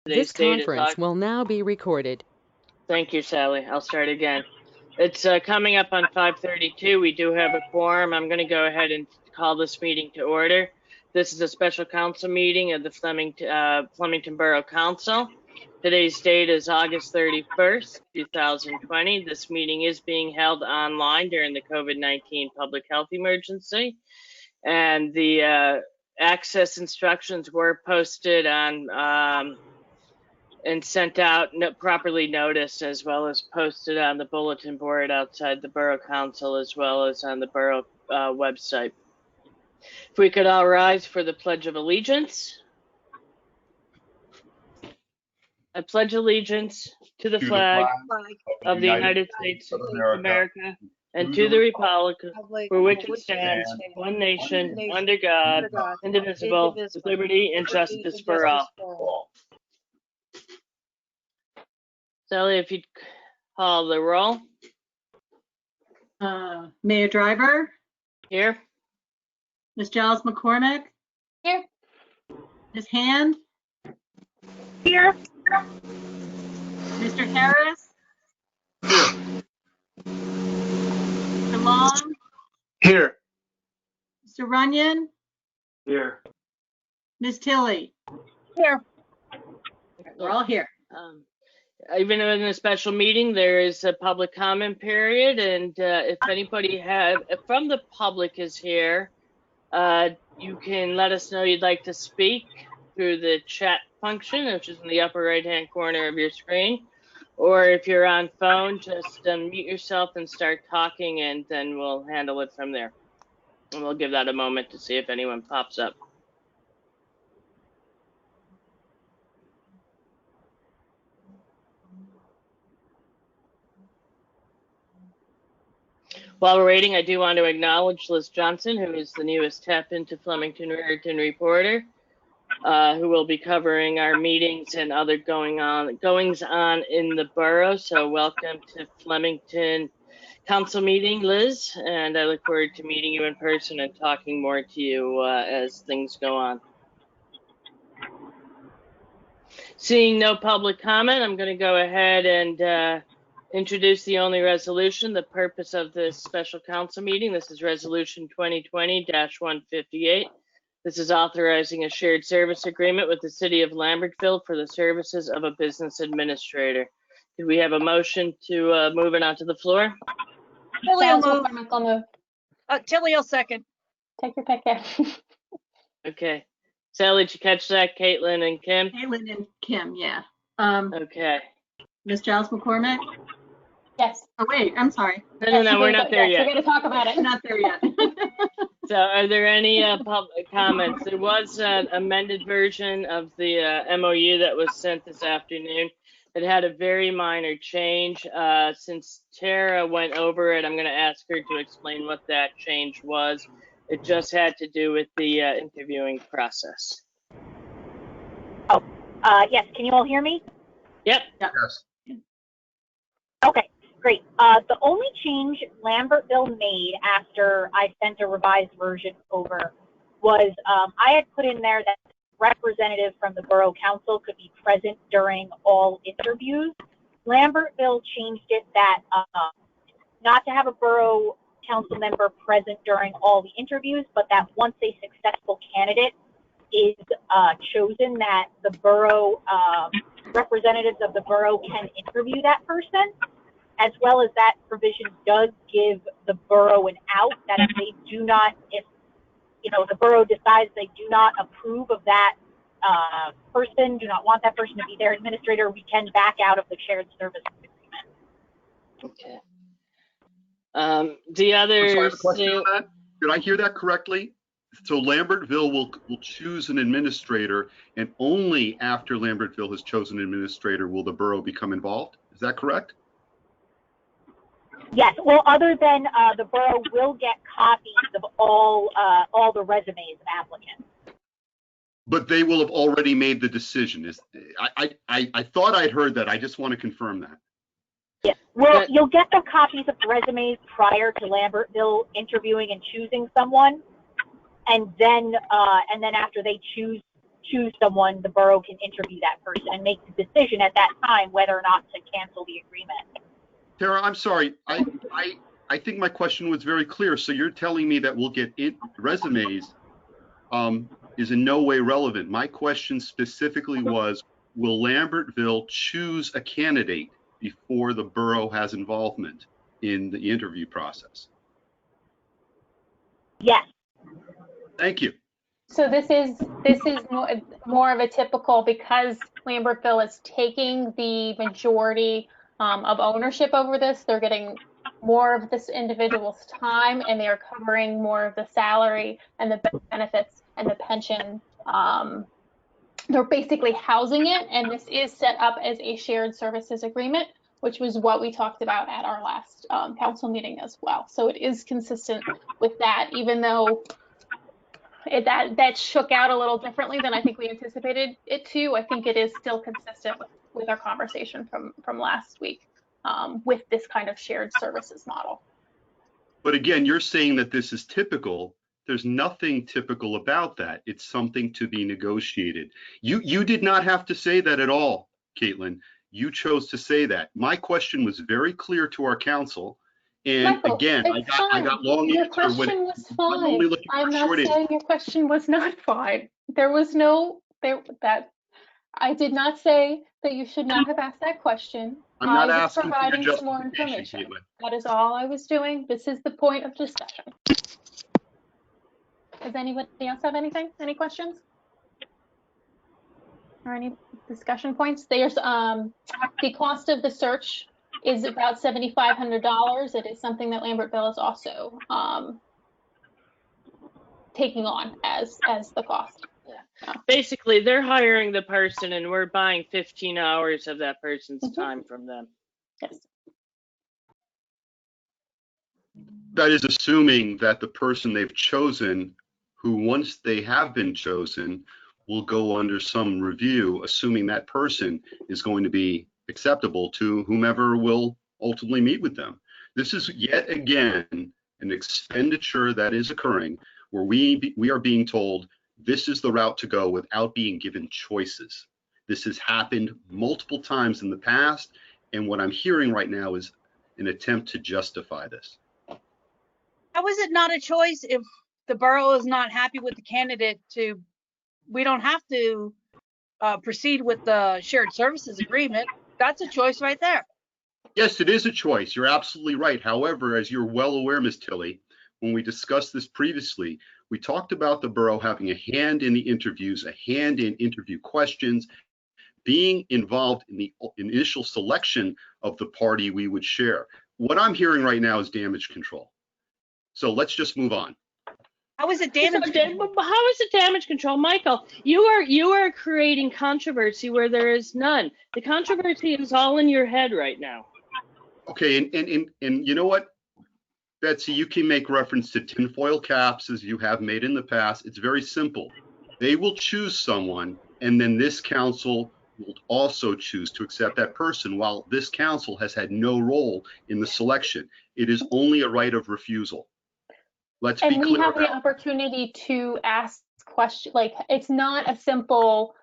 This conference will now be recorded. Thank you, Sally. I'll start again. It's coming up on 5:32. We do have a quorum. I'm going to go ahead and call this meeting to order. This is a special council meeting of the Flemington Borough Council. Today's date is August 31st, 2020. This meeting is being held online during the COVID-19 public health emergency. And the access instructions were posted on and sent out, properly noticed, as well as posted on the bulletin board outside the Borough Council, as well as on the Borough website. If we could all rise for the Pledge of Allegiance. I pledge allegiance to the flag of the United States of America and to the republic for which it stands, one nation, under God, indivisible, with liberty and justice for all. Sally, if you'd call the roll. Mayor Driver? Here. Ms. Giles McCormick? Here. Ms. Hand? Here. Mr. Harris? Here. Mr. Long? Here. Mr. Runyon? Here. Ms. Tilley? Here. We're all here. Even in a special meeting, there is a public comment period, and if anybody from the public is here, you can let us know you'd like to speak through the chat function, which is in the upper right-hand corner of your screen. Or if you're on phone, just mute yourself and start talking, and then we'll handle it from there. And we'll give that a moment to see if anyone pops up. While we're waiting, I do want to acknowledge Liz Johnson, who is the newest Tap into Flemington Raritan reporter, who will be covering our meetings and other goings on in the borough. So welcome to Flemington Council meeting, Liz, and I look forward to meeting you in person and talking more to you as things go on. Seeing no public comment, I'm going to go ahead and introduce the only resolution, the purpose of this special council meeting. This is resolution 2020-158. This is authorizing a shared service agreement with the city of Lambertville for the services of a business administrator. Could we have a motion to move it onto the floor? Tilly will move. Tilly will second. Take your pick here. Okay. Sally, did you catch that? Caitlin and Kim? Caitlin and Kim, yeah. Okay. Ms. Giles McCormick? Yes. Oh, wait, I'm sorry. No, we're not there yet. We're going to talk about it. Not there yet. So are there any public comments? There was an amended version of the MOU that was sent this afternoon. It had a very minor change. Since Tara went over it, I'm going to ask her to explain what that change was. It just had to do with the interviewing process. Oh, yes. Can you all hear me? Yep. Yes. Okay, great. The only change Lambertville made after I sent a revised version over was I had put in there that representative from the Borough Council could be present during all interviews. Lambertville changed it that not to have a Borough Council member present during all the interviews, but that once a successful candidate is chosen, that the Borough representatives of the Borough can interview that person, as well as that provision does give the Borough an out that if they do not, if the Borough decides they do not approve of that person, do not want that person to be their administrator, we can back out of the shared services agreement. Okay. The other. So I have a question on that. Did I hear that correctly? So Lambertville will choose an administrator, and only after Lambertville has chosen an administrator will the borough become involved. Is that correct? Yes. Well, other than the borough will get copies of all the resumes of applicants. But they will have already made the decision. I thought I'd heard that. I just want to confirm that. Yes. Well, you'll get the copies of resumes prior to Lambertville interviewing and choosing someone, and then after they choose choose someone, the borough can interview that person and make the decision at that time whether or not to cancel the agreement. Tara, I'm sorry. I think my question was very clear. So you're telling me that we'll get resumes is in no way relevant. My question specifically was, will Lambertville choose a candidate before the borough has involvement in the interview process? Yes. Thank you. So this is more of a typical, because Lambertville is taking the majority of ownership over this. They're getting more of this individual's time, and they are covering more of the salary and the benefits and the pension. They're basically housing it, and this is set up as a shared services agreement, which was what we talked about at our last council meeting as well. So it is consistent with that, even though that shook out a little differently than I think we anticipated it to. I think it is still consistent with our conversation from last week with this kind of shared services model. But again, you're saying that this is typical. There's nothing typical about that. It's something to be negotiated. You did not have to say that at all, Caitlin. You chose to say that. My question was very clear to our council. And Michael, again, I got long your answer question was fine. I'm not short saying your question was not fine. There was no that I did not say that you should not have asked that question. I'm not I was asking for your providing some more justification, information. Caitlin. That is all I was doing. This is the point of discussion. Does anybody else have anything? Any questions? Or any discussion points? There's the cost of the search is about $7,500. It is something that Lambertville is also taking on as the cost. Yeah. Basically, they're hiring the person, and we're buying 15 hours of that person's time from them. Yes. That is assuming that the person they've chosen, who once they have been chosen, will go under some review, assuming that person is going to be acceptable to whomever will ultimately meet with them. This is yet again an expenditure that is occurring where we are being told this is the route to go without being given choices. This has happened multiple times in the past, and what I'm hearing right now is an attempt to justify this. How is it not a choice if the borough is not happy with the candidate? We don't have to proceed with the shared services agreement. That's a choice right there. Yes, it is a choice. You're absolutely right. However, as you're well aware, Ms. Tilley, when we discussed this previously, we talked about the borough having a hand in the interviews, a hand in interview questions, being involved in the initial selection of the party we would share. What I'm hearing right now is damage control. So let's just move on. How is it damage control? How is it damage control, Michael? You are creating controversy where there is none. The controversy is all in your head right now. Okay, and you know what, Betsy, you can make reference to tinfoil caps as you have made in the past. It's very simple. They will choose someone, and then this council will also choose to accept that person, while this council has had no role in the selection. It is only a right of refusal. Let's be clear. And we have the opportunity to ask questions. Like, it's not a simple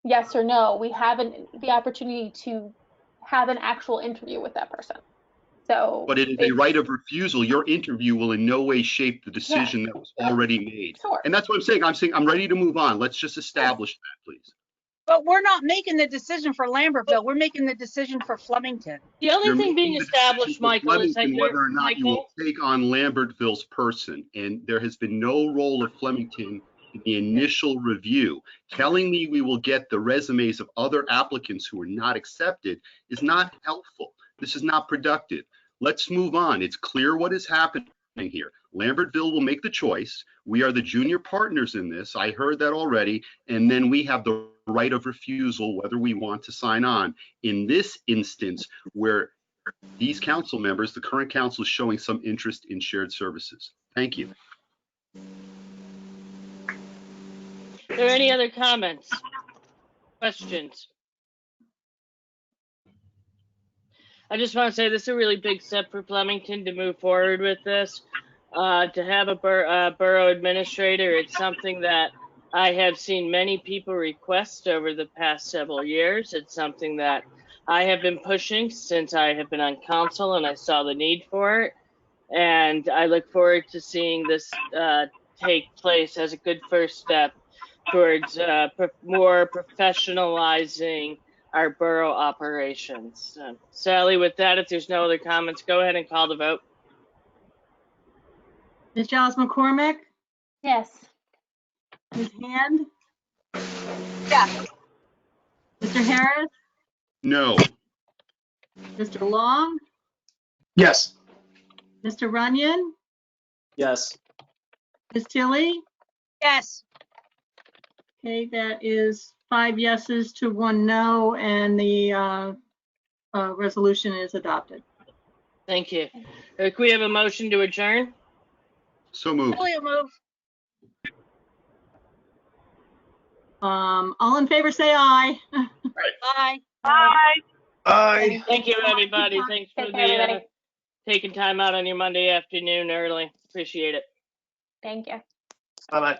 yes or no. We have the opportunity to have an actual interview with that person. So, but it is a right of refusal. Your interview will in no way shape the decision that was already made. Sure. And that's what I'm saying. I'm ready to move on. Let's just establish that, please. But we're not making the decision for Lambertville. We're making the decision for Flemington. The only thing being established, Michael, is that whether or not you will take on Lambertville's person, and there has been no role of Flemington in the initial review. Telling me we will get the resumes of other applicants who are not accepted is not helpful. This is not productive. Let's move on. It's clear what is happening here. Lambertville will make the choice. We are the junior partners in this. I heard that already. And then we have the right of refusal whether we want to sign on. In this instance, where these council members, the current council, is showing some interest in shared services. Thank you. Are there any other comments? Questions? I just want to say this is a really big step for Flemington to move forward with this. To have a borough administrator, it's something that I have seen many people request over the past several years. It's something that I have been pushing since I have been on council and I saw the need for it. And I look forward to seeing this take place as a good first step towards more professionalizing our borough operations. Sally, with that, if there's no other comments, go ahead and call the vote. Ms. Giles McCormick, Yes. Ms. Hand, Yes. Mr. Harris, No. Mr. Long, Yes. Mr. Runyon, Yes. Ms. Tilly. Yes. Okay, that is 5 yeses to 1 no, and the resolution is adopted. Thank you. Can we have a motion to adjourn? So moved. Tilly will move. All in favor, say aye. Bye. Bye. Aye. Thank you, everybody. Thanks for Take care, everybody. taking time out on your Monday afternoon early. Appreciate it. Thank you. Bye-bye.